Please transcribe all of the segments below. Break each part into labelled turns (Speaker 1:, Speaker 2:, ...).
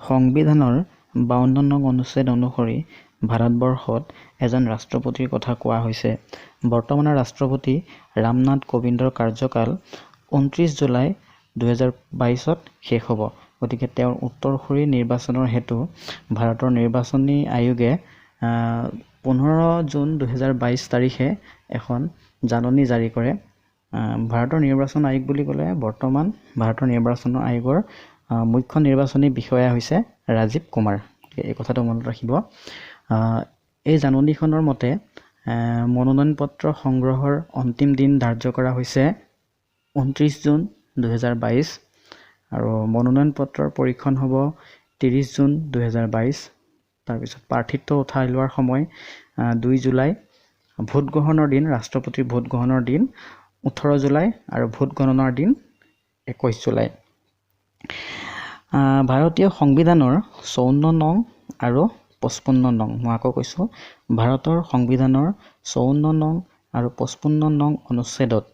Speaker 1: সংবিধানৰ 52 নং অনুচ্ছেদ অনুসৰি ভাৰতবৰ্ষত এজন ৰাষ্ট্ৰপতিৰ কথা কোৱা হৈছে। বৰ্তমানৰ ৰাষ্ট্ৰপতি ৰামনাথ কোবিন্দৰ কাৰ্যকাল 29 জুলাই 2022ত শেষ হ'ব। গতিকে তেওঁৰ উত্তৰসূৰী নিৰ্বাচনৰ হেতু ভাৰতৰ নিৰ্বাচনী আয়োগে 15 জুন 2022 তাৰিখে এখন জাননী জাৰি কৰে। ভাৰতৰ নিৰ্বাচন আয়োগ বুলি ক'লে বৰ্তমান ভাৰতৰ নিৰ্বাচন আয়োগৰ মুখ্য নিৰ্বাচনী বিষয়া হৈছে ৰাজীৱ কুমাৰ। এই কথাটো মনত ৰাখিব। এই জাননীখনৰ মতে মনোনয়ন পত্ৰ সংগ্ৰহৰ অন্তিম দিন ধাৰ্য কৰা হৈছে 29 জুন 2022 আৰু মনোনয়ন পত্ৰৰ পৰীক্ষণ হ'ব 30 জুন 2022। তাৰপিছত প্ৰাৰ্থিত্ব উঠাই লোৱাৰ সময় 2 জুলাই, ভোট গ্ৰহণৰ দিন ৰাষ্ট্ৰপতিৰ ভোট গ্ৰহণৰ দিন 18 জুলাই আৰু ভোট গণনাৰ দিন 21 জুলাই। ভাৰতীয় সংবিধানৰ 54 নং আৰু 55 নং, মই আকৌ কৈছোঁ, ভাৰতৰ সংবিধানৰ 54 নং আৰু 55 নং অনুচ্ছেদত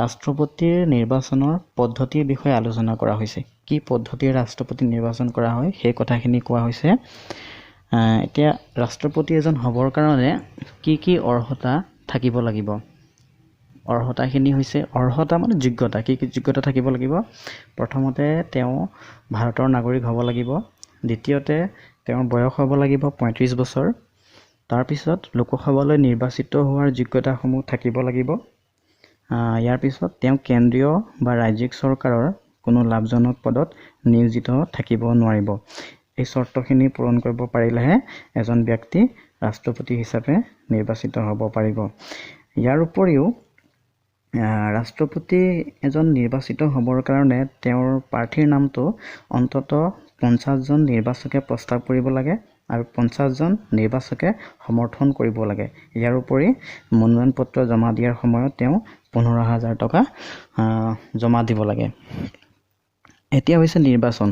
Speaker 1: ৰাষ্ট্ৰপতিৰ নিৰ্বাচনৰ পদ্ধতিৰ বিষয়ে আলোচনা কৰা হৈছে। কি পদ্ধতিৰে ৰাষ্ট্ৰপতি নিৰ্বাচন কৰা হয় সেই কথাখিনি কোৱা হৈছে। এতিয়া ৰাষ্ট্ৰপতি এজন হ'বৰ কাৰণে কি কি অৰ্হতা থাকিব লাগিব? অৰ্হতাখিনি হৈছে, অৰ্হতা মানে যোগ্যতা। কি কি যোগ্যতা থাকিব লাগিব? প্ৰথমতে তেওঁ ভাৰতৰ নাগৰিক হ'ব লাগিব। দ্বিতীয়তে তেওঁৰ বয়স হ'ব লাগিব 35 বছৰ। তাৰপিছত লোকসভালৈ নিৰ্বাচিত হোৱাৰ যোগ্যতাসমূহ থাকিব লাগিব। ইয়াৰ পিছত তেওঁ কেন্দ্ৰীয় বা ৰাজ্যিক চৰকাৰৰ কোনো লাভজনক পদত নিয়োজিত থাকিব নোৱাৰিব। এই চৰ্তখিনি পূৰণ কৰিব পাৰিলেহে এজন ব্যক্তি ৰাষ্ট্ৰপতি হিচাপে নিৰ্বাচিত হ'ব পাৰিব। ইয়াৰ উপৰিও ৰাষ্ট্ৰপতি এজন নিৰ্বাচিত হ'বৰ কাৰণে তেওঁৰ প্ৰাৰ্থীৰ নামটো অন্তত 50 জন নিৰ্বাচকে প্ৰস্তাৱ কৰিব লাগে আৰু 50 জন নিৰ্বাচকে সমৰ্থন কৰিব লাগে। ইয়াৰ উপৰি মনোনয়ন পত্ৰ জমা দিয়াৰ সময়ত তেওঁ 15,000 টকা জমা দিব লাগে। এতিয়া হৈছে নিৰ্বাচন।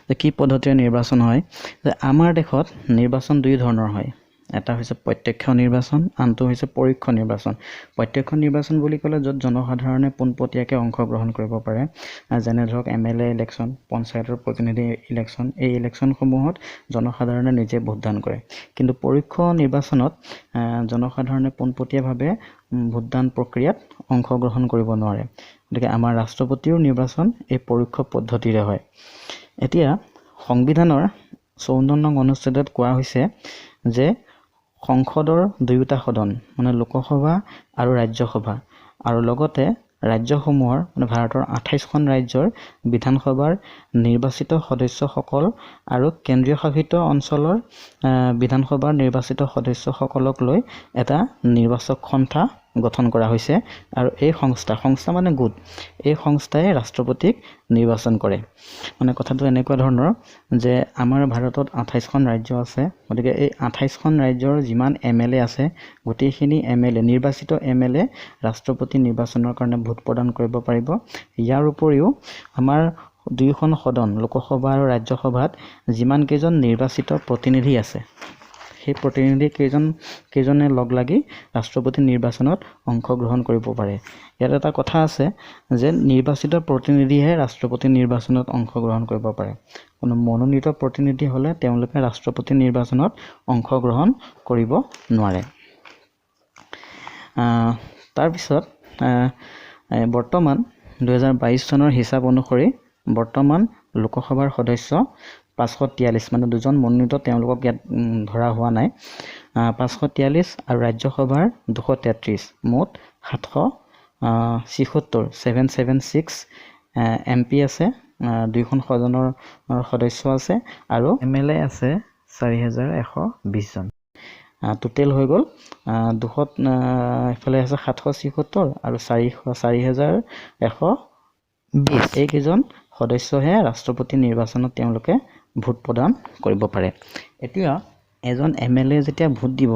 Speaker 1: যে কি পদ্ধতিৰে নিৰ্বাচন হয়? যে আমাৰ দেশত নিৰ্বাচন দুই ধৰণৰ হয়। এটা হৈছে প্ৰত্যক্ষ নিৰ্বাচন, আনটো হৈছে পৰোক্ষ নিৰ্বাচন। প্ৰত্যক্ষ নিৰ্বাচন বুলি ক'লে য'ত জনসাধাৰণে পোনপটীয়াকৈ অংশগ্ৰহণ কৰিব পাৰে, যেনে ধৰক MLA ইলেকশ্যন, পঞ্চায়তৰ প্ৰতিনিধি ইলেকশ্যন। এই ইলেকশ্যনসমূহত জনসাধাৰণে নিজে ভোটদান কৰে। কিন্তু পৰোক্ষ নিৰ্বাচনত জনসাধাৰণে পোনপটীয়াভাৱে ভোটদান প্ৰক্ৰিয়াত অংশগ্ৰহণ কৰিব নোৱাৰে। গতিকে আমাৰ ৰাষ্ট্ৰপতিৰ নিৰ্বাচন এই পৰোক্ষ পদ্ধতিৰে হয়। এতিয়া সংবিধানৰ 54 নং অনুচ্ছেদত কোৱা হৈছে যে সংসদৰ দুয়োটা সদন মানে লোকসভা আৰু ৰাজ্যসভা আৰু লগতে ৰাজ্যসমূহৰ মানে ভাৰতৰ 28খন ৰাজ্যৰ বিধানসভাৰ নিৰ্বাচিত সদস্যসকল আৰু কেন্দ্ৰীয় শাসিত অঞ্চলৰ বিধানসভাৰ নিৰ্বাচিত সদস্যসকলক লৈ এটা নিৰ্বাচক সন্থা গঠন কৰা হৈছে আৰু এই সংস্থা মানে গোট, এই সংস্থাই ৰাষ্ট্ৰপতিক নিৰ্বাচন কৰে। মানে কথাটো এনেকুৱা ধৰণৰ যে আমাৰ ভাৰতত 28খন ৰাজ্য আছে। গতিকে এই 28খন ৰাজ্যৰ যিমান MLA আছে গোটেইখিনি MLA, নিৰ্বাচিত MLA ৰাষ্ট্ৰপতি নিৰ্বাচনৰ কাৰণে ভোট প্ৰদান কৰিব পাৰিব। ইয়াৰ উপৰিও আমাৰ দুয়োখন সদন লোকসভা আৰু ৰাজ্যসভাত যিমান কেইজন নিৰ্বাচিত প্ৰতিনিধি আছে সেই প্ৰতিনিধি কেইজনে লগ লাগি ৰাষ্ট্ৰপতি নিৰ্বাচনত অংশগ্ৰহণ কৰিব পাৰে। ইয়াত এটা কথা আছে যে নিৰ্বাচিত প্ৰতিনিধিহে ৰাষ্ট্ৰপতি নিৰ্বাচনত অংশগ্ৰহণ কৰিব পাৰে। কোনো মনোনীত প্ৰতিনিধি হ'লে তেওঁলোকে ৰাষ্ট্ৰপতি নিৰ্বাচনত অংশগ্ৰহণ কৰিব নোৱাৰে। তাৰপিছত বৰ্তমান 2022 চনৰ হিচাপ অনুসৰি বৰ্তমান লোকসভাৰ সদস্য 543, মানে দুজন মনোনীত তেওঁলোকক ইয়াত ধৰা হোৱা নাই। 543 আৰু ৰাজ্যসভাৰ 233, মুঠ 776 MP আছে। দুইখন সদনৰ সদস্য আছে আৰু MLA আছে 4120 জন। টোটেল হৈ গ'ল এইফালে আছে 776 আৰু 4120। এইকেইজন সদস্যহে ৰাষ্ট্ৰপতি নিৰ্বাচনত তেওঁলোকে ভোট প্ৰদান কৰিব পাৰে। এতিয়া এজন MLA যেতিয়া ভোট দিব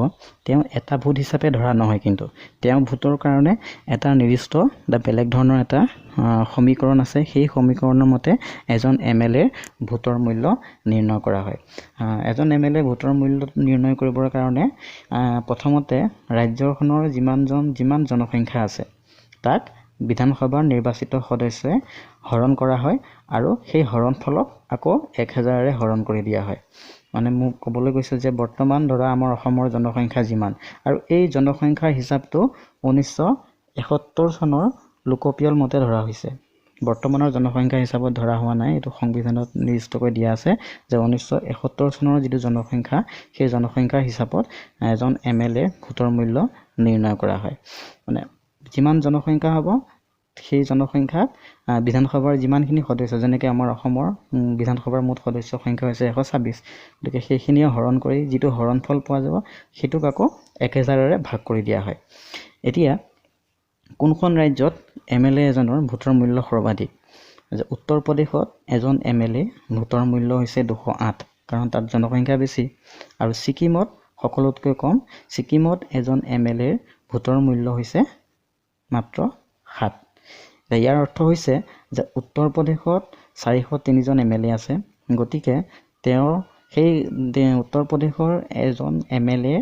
Speaker 1: তেওঁ এটা ভোট হিচাপে ধৰা নহয়, কিন্তু তেওঁ ভোটৰ কাৰণে এটা নিৰ্দিষ্ট বেলেগ ধৰণৰ এটা সমীকৰণ আছে। সেই সমীকৰণৰ মতে এজন MLA ভোটৰ মূল্য নিৰ্ণয় কৰা হয়। এজন MLA ভোটৰ মূল্য নিৰ্ণয় কৰিবৰ কাৰণে প্ৰথমতে ৰাজ্যখনৰ যিমান জনসংখ্যা আছে তাক বিধানসভাৰ নিৰ্বাচিত সদস্যই হৰণ কৰা হয় আৰু সেই হৰণ ফলক আকৌ 1000ৰে হৰণ কৰি দিয়া হয়। মানে মোক ক'বলৈ গৈছে যে বৰ্তমান ধৰা আমাৰ অসমৰ জনসংখ্যা যিমান আৰু এই জনসংখ্যাৰ হিচাপটো 1971 চনৰ লোকপিয়ল মতে ধৰা হৈছে। বৰ্তমানৰ জনসংখ্যা হিচাপত ধৰা হোৱা নাই, এইটো সংবিধানত নিৰ্দিষ্টকৈ দিয়া আছে যে 1971 চনৰ যিটো জনসংখ্যা সেই জনসংখ্যাৰ হিচাপত এজন MLA ভোটৰ মূল্য নিৰ্ণয় কৰা হয়। মানে যিমান জনসংখ্যা হ'ব সেই জনসংখ্যাত বিধানসভাৰ যিমানখিনি সদস্য, যেনেকৈ আমাৰ অসমৰ বিধানসভাৰ মুঠ সদস্য সংখ্যা হৈছে 126, গতিকে সেইখিনিয়ে হৰণ কৰি যিটো হৰণ ফল পোৱা যাব সেইটোক আকৌ 1000ৰে ভাগ কৰি দিয়া হয়। এতিয়া কোনখন ৰাজ্যত MLA এজনৰ ভোটৰ মূল্য সৰ্বাধিক? উত্তৰ প্ৰদেশত এজন MLA ভোটৰ মূল্য হৈছে 208, কাৰণ তাত জনসংখ্যা বেছি। আৰু ছিকিমত সকলোতকৈ কম, ছিকিমত এজন MLAৰ ভোটৰ মূল্য হৈছে মাত্ৰ 7। ইয়াৰ অৰ্থ হৈছে যে উত্তৰ প্ৰদেশত 403জন MLA আছে, গতিকে তেওঁৰ সেই উত্তৰ প্ৰদেশৰ এজন MLA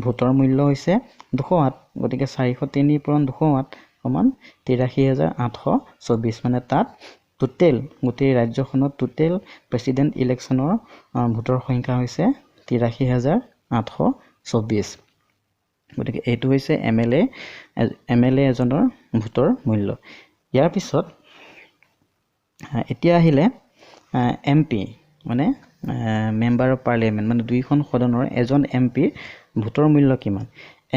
Speaker 1: ভোটৰ মূল্য হৈছে 208, গতিকে 403 পূৰণ 208 সমান 83,824। মানে তাত টোটেল গোটেই ৰাজ্যখনত টোটেল প্ৰেচিডেণ্ট ইলেকশ্যনৰ ভোটৰ সংখ্যা হৈছে 83,824। গতিকে এইটো হৈছে MLA এজনৰ ভোটৰ মূল্য। ইয়াৰ পিছত এতিয়া আহিলে MP, মানে মেম্বাৰ অফ পাৰ্লিয়ামেণ্ট, মানে দুইখন সদনৰ এজন MPৰ ভোটৰ মূল্য কিমান?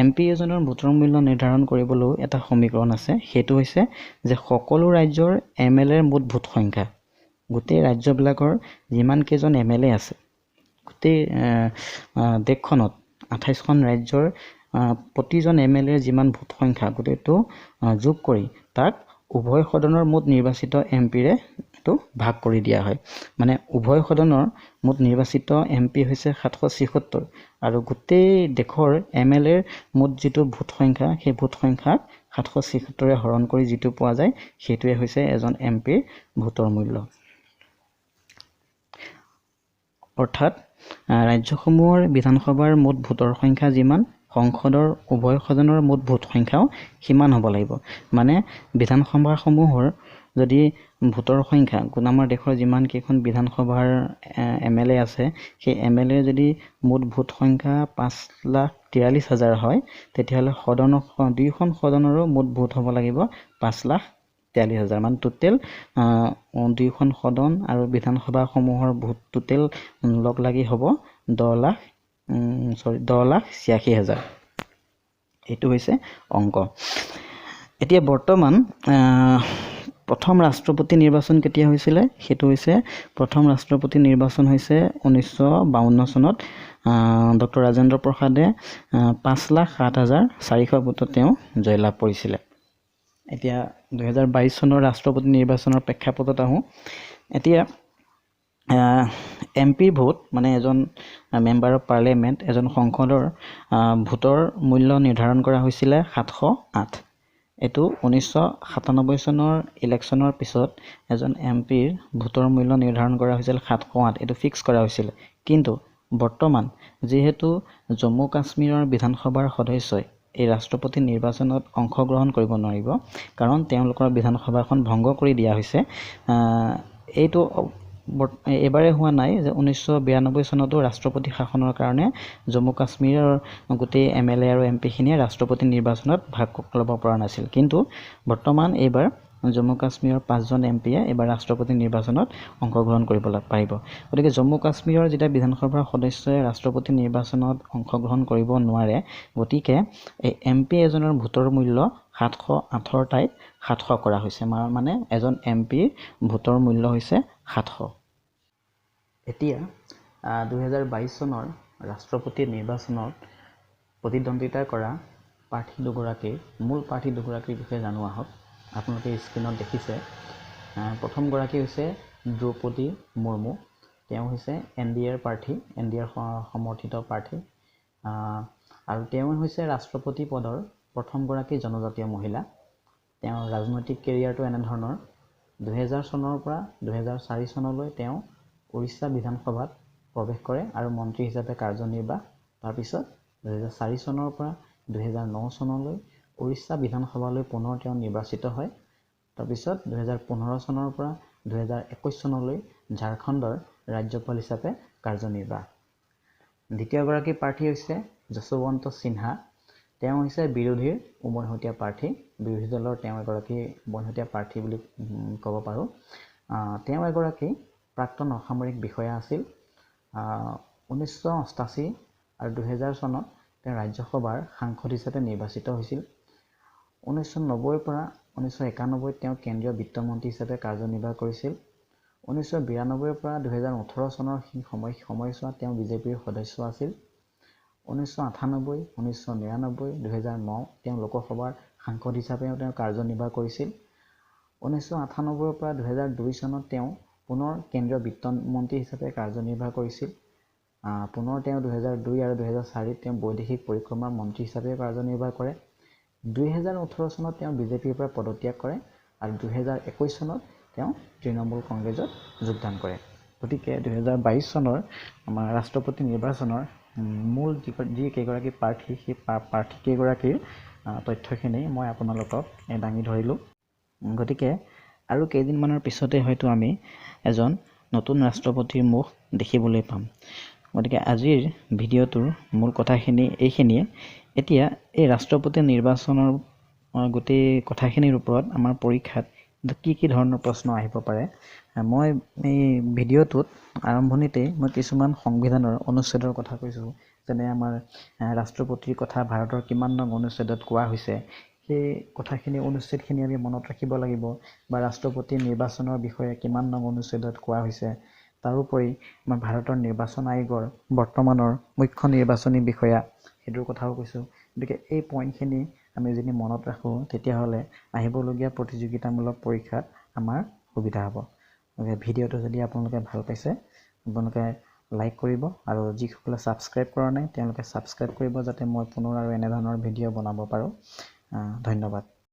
Speaker 1: MP এজনৰ ভোটৰ মূল্য নিৰ্ধাৰণ কৰিবলৈও এটা সমীকৰণ আছে, সেইটো হৈছে যে সকলো ৰাজ্যৰ MLAৰ মুঠ ভোট সংখ্যা, গোটেই ৰাজ্যবিলাকৰ যিমানকেইজন MLA আছে, গোটেই দেশখনত 28খন ৰাজ্যৰ প্ৰতিজন MLAৰ যিমান ভোট সংখ্যা গোটেইটো যোগ কৰি তাক উভয় সদনৰ মুঠ নিৰ্বাচিত MPৰে এইটো ভাগ কৰি দিয়া হয়। মানে উভয় সদনৰ মুঠ নিৰ্বাচিত MP হৈছে 776 আৰু গোটেই দেশৰ MLAৰ মুঠ যিটো ভোট সংখ্যা সেই ভোট সংখ্যাক 776ৰে হৰণ কৰি যিটো পোৱা যায় সেইটোৱে হৈছে এজন MPৰ ভোটৰ মূল্য। অৰ্থাৎ ৰাজ্যসমূহৰ বিধানসভাৰ মুঠ ভোটৰ সংখ্যা যিমান, সংসদৰ উভয় সদনৰ মুঠ ভোট সংখ্যাও সিমান হ'ব লাগিব। মানে বিধানসভাসমূহৰ যদি ভোটৰ সংখ্যা, আমাৰ দেশৰ যিমানকেইখন বিধানসভাৰ MLA আছে সেই MLAৰ যদি মুঠ ভোট সংখ্যা 5,43,000 হয়, তেতিয়াহ'লে দুইখন সদনৰো মুঠ ভোট হ'ব লাগিব 5,43,000। মানে টোটেল দুইখন সদন আৰু বিধানসভাসমূহৰ ভোট টোটেল লগ লাগি হ'ব 10,86,000। এইটো হৈছে অংক। এতিয়া বৰ্তমান প্ৰথম ৰাষ্ট্ৰপতি নিৰ্বাচন কেতিয়া হৈছিলে? সেইটো হৈছে প্ৰথম ৰাষ্ট্ৰপতি নিৰ্বাচন হৈছে 1952 চনত। ডক্টৰ ৰাজেন্দ্ৰ প্ৰসাদে 5,07,400 ভোটত তেওঁ জয়লাভ কৰিছিলে। এতিয়া 2022 চনৰ ৰাষ্ট্ৰপতি নিৰ্বাচনৰ প্ৰেক্ষাপটত আহোঁ। এতিয়া MPৰ ভোট, মানে এজন মেম্বাৰ অফ পাৰ্লিয়ামেণ্ট, এজন সংসদৰ ভোটৰ মূল্য নিৰ্ধাৰণ কৰা হৈছিলে 708। এইটো 1997 চনৰ ইলেকশ্যনৰ পিছত এজন MPৰ ভোটৰ মূল্য নিৰ্ধাৰণ কৰা হৈছিল 708, এইটো ফিক্স কৰা হৈছিল। কিন্তু বৰ্তমান যিহেতু জম্মু কাশ্মীৰৰ বিধানসভাৰ সদস্যই এই ৰাষ্ট্ৰপতি নিৰ্বাচনত অংশগ্ৰহণ কৰিব নোৱাৰিব, কাৰণ তেওঁলোকৰ বিধানসভাখন ভংগ কৰি দিয়া হৈছে। এইটো এবাৰে হোৱা নাই যে 1992 চনতো ৰাষ্ট্ৰপতি শাসনৰ কাৰণে জম্মু কাশ্মীৰৰ গোটেই MLA আৰু MPখিনিয়ে ৰাষ্ট্ৰপতি নিৰ্বাচনত ভাগ ল'ব পৰা নাছিল। কিন্তু বৰ্তমান এইবাৰ জম্মু কাশ্মীৰৰ 5জন MPয়ে এইবাৰ ৰাষ্ট্ৰপতি নিৰ্বাচনত অংশগ্ৰহণ কৰিব পাৰিব। গতিকে জম্মু কাশ্মীৰৰ যেতিয়া বিধানসভাৰ সদস্যই ৰাষ্ট্ৰপতি নিৰ্বাচনত অংশগ্ৰহণ কৰিব নোৱাৰে, গতিকে এই MP এজনৰ ভোটৰ মূল্য 708ৰ ঠাইত 700 কৰা হৈছে। মানে এজন MPৰ ভোটৰ মূল্য হৈছে 700। এতিয়া 2022 চনৰ ৰাষ্ট্ৰপতি নিৰ্বাচনত প্ৰতিদ্বন্দ্বিতা কৰা মূল প্ৰাৰ্থী দুগৰাকীৰ বিষয়ে জানো আহক। আপোনালোকে স্ক্ৰীণত দেখিছে। প্ৰথমগৰাকী হৈছে দ্ৰৌপদী মুৰ্মু। তেওঁ হৈছে NDAৰ প্ৰাৰ্থী, NDAৰ সমৰ্থিত প্ৰাৰ্থী, আৰু তেওঁ হৈছে ৰাষ্ট্ৰপতি পদৰ প্ৰথমগৰাকী জনজাতীয় মহিলা। তেওঁৰ ৰাজনৈতিক কেৰিয়াৰটো এনেধৰণৰ: 2000 চনৰ পৰা 2004 চনলৈ তেওঁ উৰিষ্যা বিধানসভাত প্ৰৱেশ কৰে আৰু মন্ত্ৰী হিচাপে কাৰ্যনিৰ্বাহ। তাৰপিছত 2004 চনৰ পৰা 2009 চনলৈ উৰিষ্যা বিধানসভালৈ পুনৰ তেওঁ নিৰ্বাচিত হয় তাৰপিছত 2015 চনৰ পৰা 2021 চনলৈ ঝাৰখণ্ডৰ ৰাজ্যপাল হিচাপে কাৰ্যনিৰ্বাহ। দ্বিতীয়গৰাকী প্ৰাৰ্থী হৈছে যশৱন্ত সিনহা। তেওঁ হৈছে বিৰোধীৰ উমৈহতীয়া প্ৰাৰ্থী। বিৰোধী দলৰ তেওঁ এগৰাকী উমৈহতীয়া প্ৰাৰ্থী বুলি ক'ব পাৰোঁ। তেওঁ এগৰাকী প্ৰাক্তন অসামৰিক বিষয়া আছিল। 1988 আৰু 2000 চনত তেওঁ ৰাজ্যসভাৰ সাংসদ হিচাপে নিৰ্বাচিত হৈছিল। 1990 পৰা 1991 তেওঁ কেন্দ্ৰীয় বিত্তমন্ত্ৰী হিচাপে কাৰ্যনিৰ্বাহ কৰিছিল। 1992 পৰা 2018 চনৰ সময়ছোৱাত তেওঁ বিজেপিৰ সদস্য আছিল। 1998, 1999, 2009 তেওঁ লোকসভাৰ সাংসদ হিচাপেও তেওঁ কাৰ্যনিৰ্বাহ কৰিছিল। 1998 পৰা 2002 চনত তেওঁ পুনৰ কেন্দ্ৰীয় বিত্তমন্ত্ৰী হিচাপে কাৰ্যনিৰ্বাহ কৰিছিল। পুনৰ তেওঁ 2002 আৰু 2004 তেওঁ বৈদেশিক পৰিক্ৰমাৰ মন্ত্ৰী হিচাপে কাৰ্যনিৰ্বাহ কৰে। 2018 চনত তেওঁ বিজেপিৰ পৰা পদত্যাগ কৰে আৰু 2021 চনত তেওঁ তৃণমূল কংগ্ৰেছত যোগদান কৰে। গতিকে 2022 চনৰ আমাৰ ৰাষ্ট্ৰপতি নিৰ্বাচনৰ মূল যি কেইগৰাকী প্ৰাৰ্থী, সেই প্ৰাৰ্থী কেইগৰাকীৰ তথ্যখিনি মই আপোনালোকক দাঙি ধৰিলোঁ। গতিকে আৰু কেইদিনমানৰ পিছতে হয়তো আমি এজন নতুন ৰাষ্ট্ৰপতিৰ মুখ দেখিবলৈ পাম। গতিকে আজিৰ ভিডিঅ'টোৰ মূল কথাখিনি এইখিনিয়ে। এতিয়া এই ৰাষ্ট্ৰপতি নিৰ্বাচনৰ গোটেই কথাখিনিৰ ওপৰত আমাৰ পৰীক্ষাত কি ধৰণৰ প্ৰশ্ন আহিব পাৰে, মই এই ভিডিঅ'টোত আৰম্ভণিতেই মই কিছুমান সংবিধানৰ অনুচ্ছেদৰ কথা কৈছোঁ। যেনে আমাৰ ৰাষ্ট্ৰপতিৰ কথা ভাৰতৰ কিমান নং অনুচ্ছেদত কোৱা হৈছে, সেই কথাখিনি অনুচ্ছেদখিনি আমি মনত ৰাখিব লাগিব। বা ৰাষ্ট্ৰপতি নিৰ্বাচনৰ বিষয়ে কিমান নং অনুচ্ছেদত কোৱা হৈছে। তাৰোপৰি আমাৰ ভাৰতৰ নিৰ্বাচন আয়োগৰ বৰ্তমানৰ মুখ্য নিৰ্বাচনী বিষয়া, সেইটোৰ কথাও কৈছোঁ। গতিকে এই পইণ্টখিনি আমি যদি মনত ৰাখোঁ, তেতিয়াহ'লে আহিবলগীয়া প্ৰতিযোগিতামূলক পৰীক্ষাত আমাৰ সুবিধা হ'ব। গতিকে ভিডিঅ'টো যদি আপোনালোকে ভাল পাইছে, আপোনালোকে লাইক কৰিব, আৰু যিসকলে ছাবস্ক্ৰাইব কৰা নাই তেওঁলোকে ছাবস্ক্ৰাইব কৰিব, যাতে মই পুনৰ আৰু এনেধৰণৰ ভিডিঅ' বনাব পাৰোঁ। ধন্যবাদ।